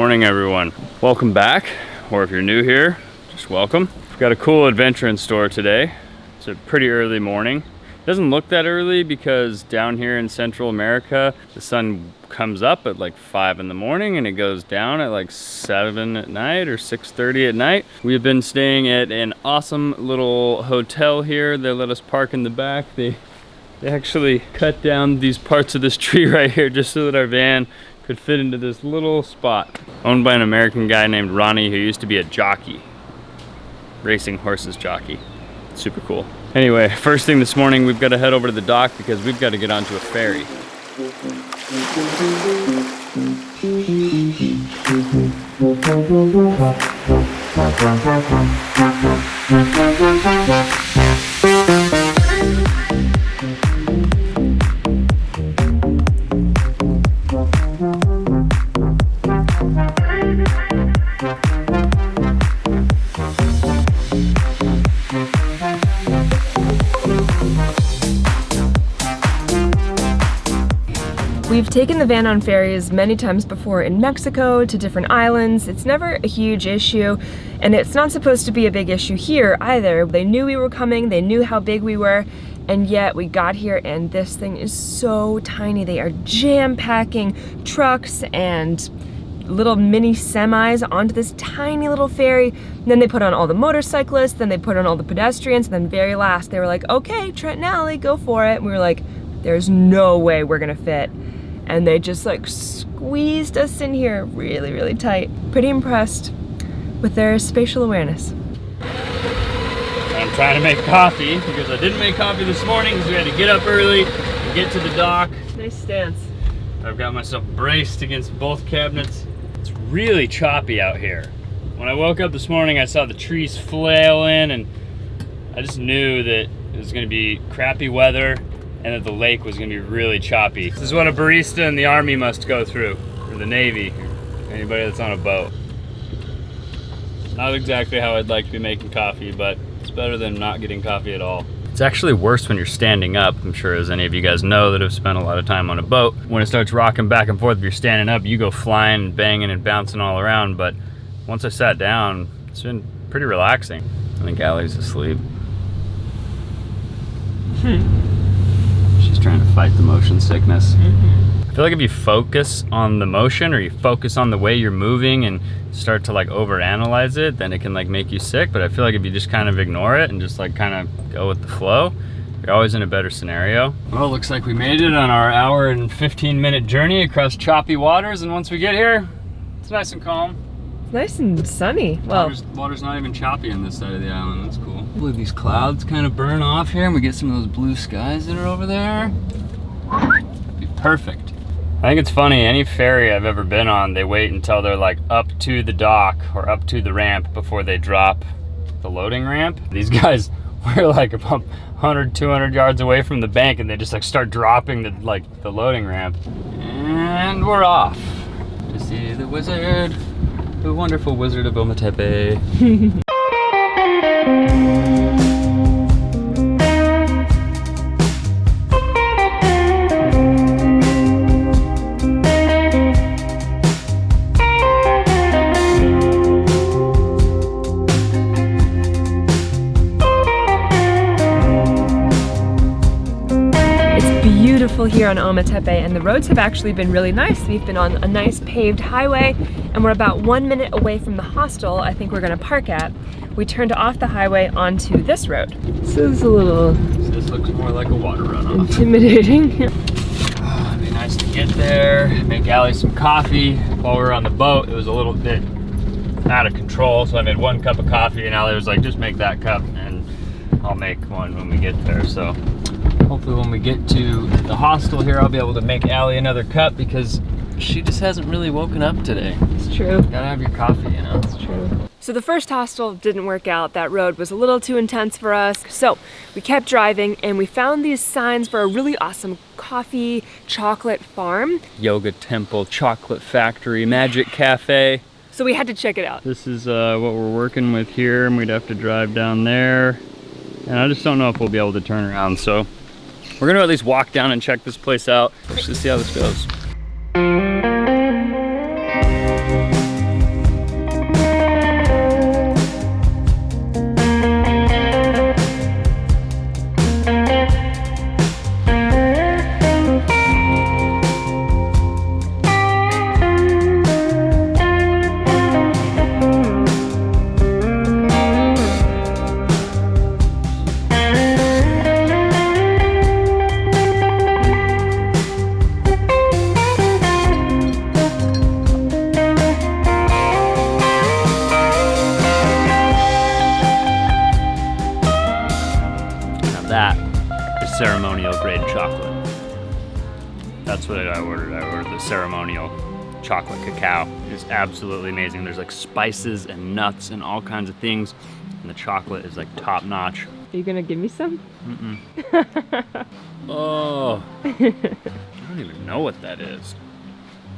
morning, everyone. Welcome back, or if you're new here, just welcome. We've got a cool adventure in store today. It's a pretty early morning. It doesn't look that early because down here in Central America, the sun comes up at like 5 in the morning and it goes down at like 7 at night or 6:30 at night. We've been staying at an awesome little hotel here. They let us park in the back. They actually cut down these parts of this tree right here just so that our van could fit into this little spot. Owned by an American guy named Ronnie who used to be a jockey. Racing horses jockey. Super cool. Anyway, first thing this morning, we've got to head over to the dock because we've got to get onto a ferry. We've taken the van on ferries many times before in Mexico to different islands. It's never a huge issue, and it's not supposed to be a big issue here either. They knew we were coming, they knew how big we were, and yet we got here and this thing is so tiny. They are jam-packing trucks and little mini semis onto this tiny little ferry. And then they put on all the motorcyclists, then they put on all the pedestrians, and then very last they were like, okay, Trent and Allie, go for it. And we were like, there's no way we're gonna fit. And they just like squeezed us in here really, really tight. Pretty impressed with their spatial awareness. I'm trying to make coffee because I didn't make coffee this morning because we had to get up early and get to the dock. Nice stance. I've got myself braced against both cabinets. It's really choppy out here. When I woke up this morning, I saw the trees flail in and I just knew that it was gonna be crappy weather and that the lake was gonna be really choppy. This is what a barista in the Army must go through, or the Navy, or anybody that's on a boat. Not exactly how I'd like to be making coffee, but it's better than not getting coffee at all. It's actually worse when you're standing up. I'm sure as any of you guys know that have spent a lot of time on a boat. When it starts rocking back and forth, if you're standing up, you go flying and banging and bouncing all around. But once I sat down, it's been pretty relaxing. I think Allie's asleep. She's trying to fight the motion sickness. I feel like if you focus on the motion or you focus on the way you're moving and start to like overanalyze it, then it can like make you sick. But I feel like if you just kind of ignore it and just like kind of go with the flow, you're always in a better scenario. Well, it looks like we made it on our hour and 15-minute journey across choppy waters. And once we get here, it's nice and calm. It's nice and sunny. Well, water's not even choppy on this side of the island. That's cool. I believe these clouds kind of burn off here and we get some of those blue skies that are over there. That'd be perfect. I think it's funny, any ferry I've ever been on, they wait until they're like up to the dock or up to the ramp before they drop the loading ramp. These guys were like about 100, 200 yards away from the bank and they just like start dropping the loading ramp. And we're off to see the wizard, the wonderful wizard of Ometepe. Here on Ometepe, and the roads have actually been really nice. We've been on a nice paved highway and we're about 1 minute away from the hostel I think we're gonna park at. We turned off the highway onto this road. This is a little... This looks more like a water runoff. Intimidating. It'd be nice to get there, make Allie some coffee. While we were on the boat, it was a little bit out of control, so I made 1 cup of coffee and Allie was like, just make that cup and I'll make one when we get there. So hopefully when we get to the hostel here, I'll be able to make Allie another cup because she just hasn't really woken up today. It's true. Gotta have your coffee, you know? It's true. So the first hostel didn't work out. That road was a little too intense for us. So we kept driving and we found these signs for a really awesome coffee chocolate farm. Yoga temple, chocolate factory, magic cafe. So we had to check it out. This is what we're working with here, and we'd have to drive down there. And I just don't know if we'll be able to turn around. So we're gonna at least walk down and check this place out just to see how this goes. chocolate. That's what I ordered. I ordered the ceremonial chocolate cacao. It's absolutely amazing. There's like spices and nuts and all kinds of things. And the chocolate is like top notch. Are you gonna give me some? Mm-mm. Oh, I don't even know what that is.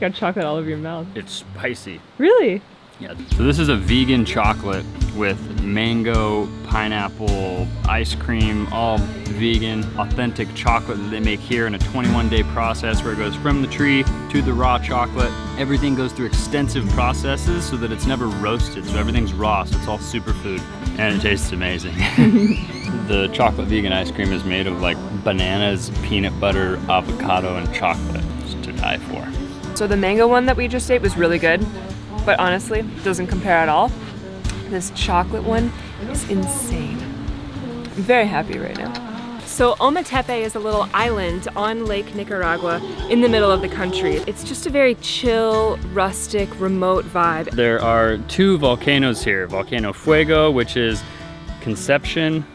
Got chocolate all over your mouth. It's spicy. Really? Yeah. So this is a vegan chocolate with mango, pineapple, ice cream, all vegan, authentic chocolate that they make here in a 21-day process where it goes from the tree to the raw chocolate. Everything goes through extensive processes so that it's never roasted, so everything's raw, so it's all superfood, and it tastes amazing. The chocolate vegan ice cream is made of like bananas, peanut butter, avocado, and chocolate. It's to die for. So the mango one that we just ate was really good, but honestly, doesn't compare at all. This chocolate one is insane. I'm very happy right now. So Ometepe is a little island on Lake Nicaragua in the middle of the country. It's just a very chill, rustic, remote vibe. There are two volcanoes here. Volcano Fuego, which is Conception,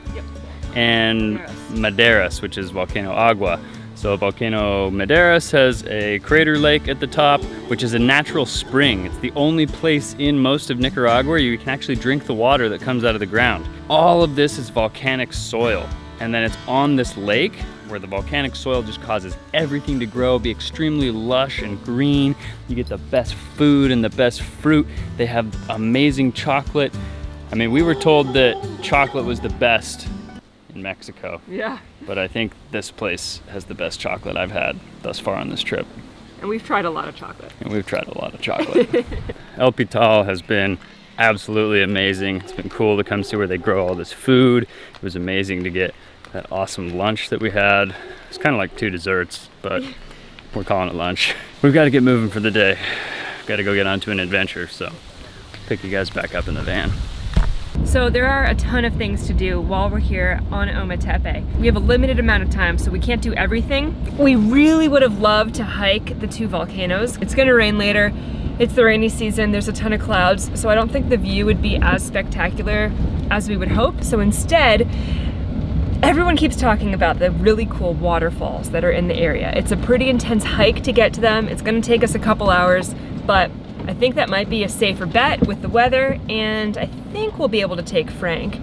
and Maderas, which is Volcano Agua. So Volcano Maderas has a crater lake at the top, which is a natural spring. It's the only place in most of Nicaragua where you can actually drink the water that comes out of the ground. All of this is volcanic soil. And then it's on this lake where the volcanic soil just causes everything to grow, be extremely lush and green. You get the best food and the best fruit. They have amazing chocolate. I mean, we were told that chocolate was the best in Mexico. Yeah. But I think this place has the best chocolate I've had thus far on this trip. And we've tried a lot of chocolate. And we've tried a lot of chocolate. El Pital has been absolutely amazing. It's been cool to come see where they grow all this food. It was amazing to get that awesome lunch that we had. It's kind of like 2 desserts, but we're calling it lunch. We've got to get moving for the day. We've got to go get onto an adventure, so I'll pick you guys back up in the van. So there are a ton of things to do while we're here on Ometepe. We have a limited amount of time, so we can't do everything. We really would have loved to hike the 2 volcanoes. It's gonna rain later. It's the rainy season, there's a ton of clouds, so I don't think the view would be as spectacular as we would hope. So instead, everyone keeps talking about the really cool waterfalls that are in the area. It's a pretty intense hike to get to them. It's gonna take us a couple hours, but I think that might be a safer bet with the weather, and I think we'll be able to take Frank.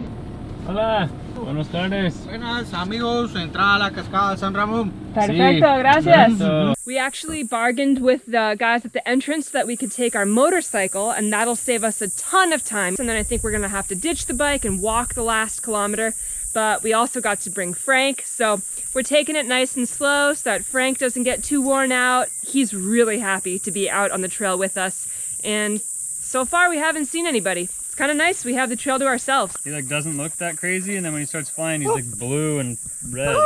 Hola, buenas tardes. Buenas amigos, entrada a la cascada San Ramón. Perfecto, gracias. Perfecto. We actually bargained with the guys at the entrance that we could take our motorcycle, and that'll save us a ton of time. And then I think we're gonna have to ditch the bike and walk the last kilometer. But we also got to bring Frank, so we're taking it nice and slow so that Frank doesn't get too worn out. He's really happy to be out on the trail with us, and so far we haven't seen anybody. It's kind of nice. We have the trail to ourselves. He like doesn't look that crazy, and then when he starts flying, he's like blue and red.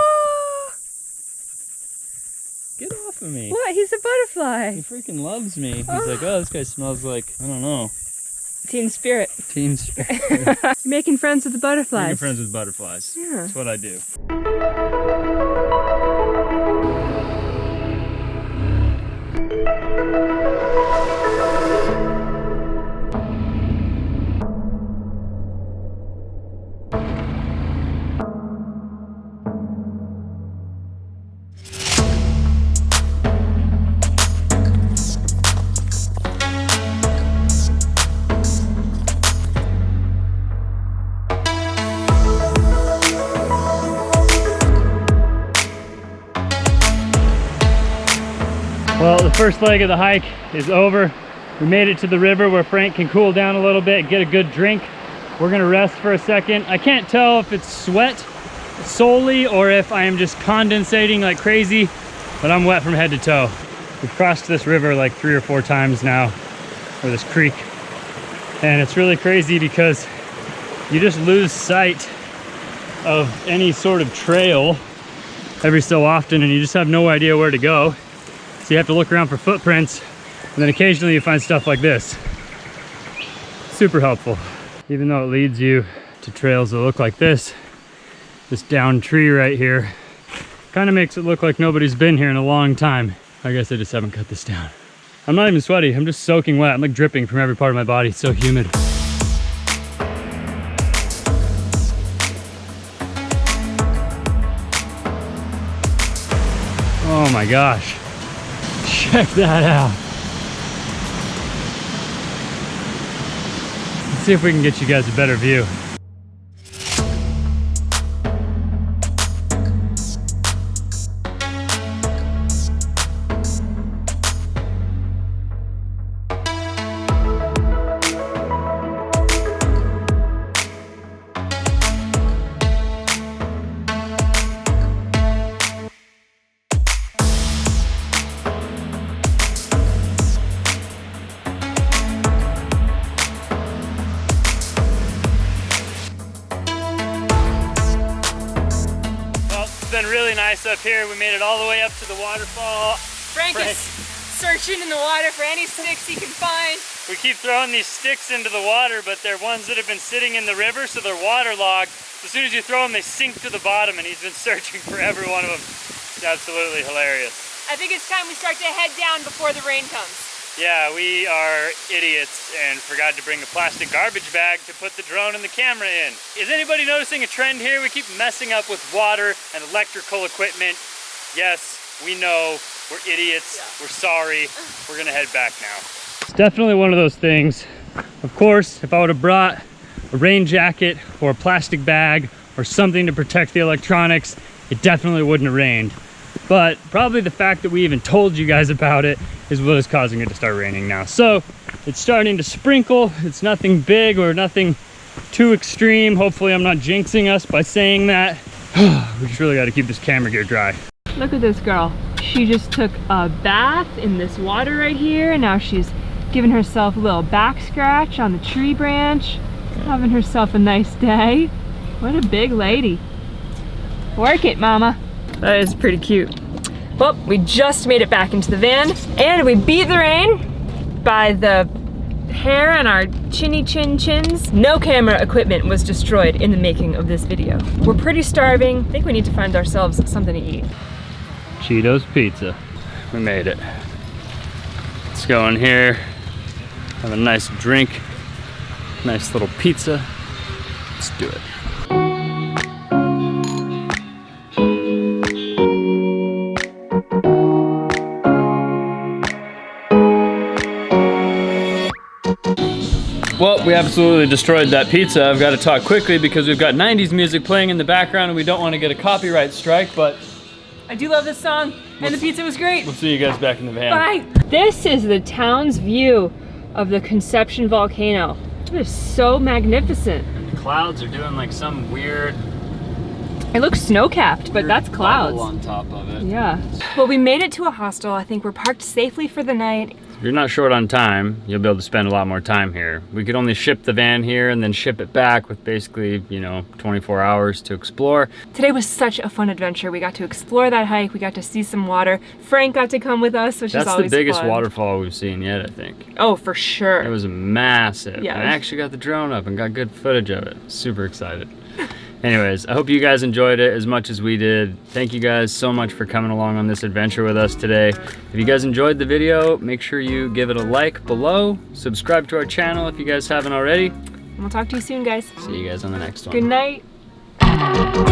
Get off of me. What? He's a butterfly. He freaking loves me. He's like, oh, this guy smells like, I don't know. Team spirit. Team spirit. You're making friends with the butterflies. Making friends with butterflies. Yeah. That's what I do. Well, the first leg of the hike is over. We made it to the river where Frank can cool down a little bit, get a good drink. We're gonna rest for a second. I can't tell if it's sweat solely or if I am just condensating like crazy, but I'm wet from head to toe. We've crossed this river like 3 or 4 times now, or this creek. And it's really crazy because you just lose sight of any sort of trail every so often, and you just have no idea where to go. So you have to look around for footprints, and then occasionally you find stuff like this. Super helpful. Even though it leads you to trails that look like this downed tree right here kind of makes it look like nobody's been here in a long time. I guess I just haven't cut this down. I'm not even sweaty, I'm just soaking wet. I'm like dripping from every part of my body, it's so humid. Oh my gosh. Check that out. Let's see if we can get you guys a better view. Been really nice up here. We made it all the way up to the waterfall. Frank is searching in the water for any sticks he can find. We keep throwing these sticks into the water, but they're ones that have been sitting in the river, so they're waterlogged. As soon as you throw them, they sink to the bottom, and he's been searching for every one of them. It's absolutely hilarious. I think it's time we start to head down before the rain comes. Yeah, we are idiots and forgot to bring a plastic garbage bag to put the drone and the camera in. Is anybody noticing a trend here? We keep messing up with water and electrical equipment. Yes, we know, we're idiots, we're sorry. We're gonna head back now. It's definitely one of those things. Of course, if I would have brought a rain jacket or a plastic bag or something to protect the electronics, it definitely wouldn't have rained. But probably the fact that we even told you guys about it is what is causing it to start raining now. So it's starting to sprinkle. It's nothing big or nothing too extreme. Hopefully I'm not jinxing us by saying that. We just really got to keep this camera gear dry. Look at this girl. She just took a bath in this water right here, and now she's giving herself a little back scratch on the tree branch, having herself a nice day. What a big lady. Work it, mama. That is pretty cute. Well, we just made it back into the van, and we beat the rain by the hair on our chinny chin chins. No camera equipment was destroyed in the making of this video. We're pretty starving. I think we need to find ourselves something to eat. Cheetos pizza. We made it. Let's go in here, have a nice drink, nice little pizza. Let's do it. Well, we absolutely destroyed that pizza. I've got to talk quickly because we've got 90s music playing in the background and we don't want to get a copyright strike, but I do love this song, and the pizza was great. We'll see you guys back in the van. Bye. This is the town's view of the Conception volcano. It is so magnificent. The clouds are doing like some weird... It looks snow-capped, but that's clouds. Bubble on top of it. Yeah. Well, we made it to a hostel. I think we're parked safely for the night. If you're not short on time, you'll be able to spend a lot more time here. We could only ship the van here and then ship it back with basically, 24 hours to explore. Today was such a fun adventure. We got to explore that hike. We got to see some water. Frank got to come with us, which is always fun. That's the biggest waterfall we've seen yet, I think. Oh, for sure. It was massive. Yeah. I actually got the drone up and got good footage of it. Super excited. Anyways, I hope you guys enjoyed it as much as we did. Thank you guys so much for coming along on this adventure with us today. If you guys enjoyed the video, make sure you give it a like below. Subscribe to our channel if you guys haven't already. And we'll talk to you soon, guys. See you guys on the next one. Good night.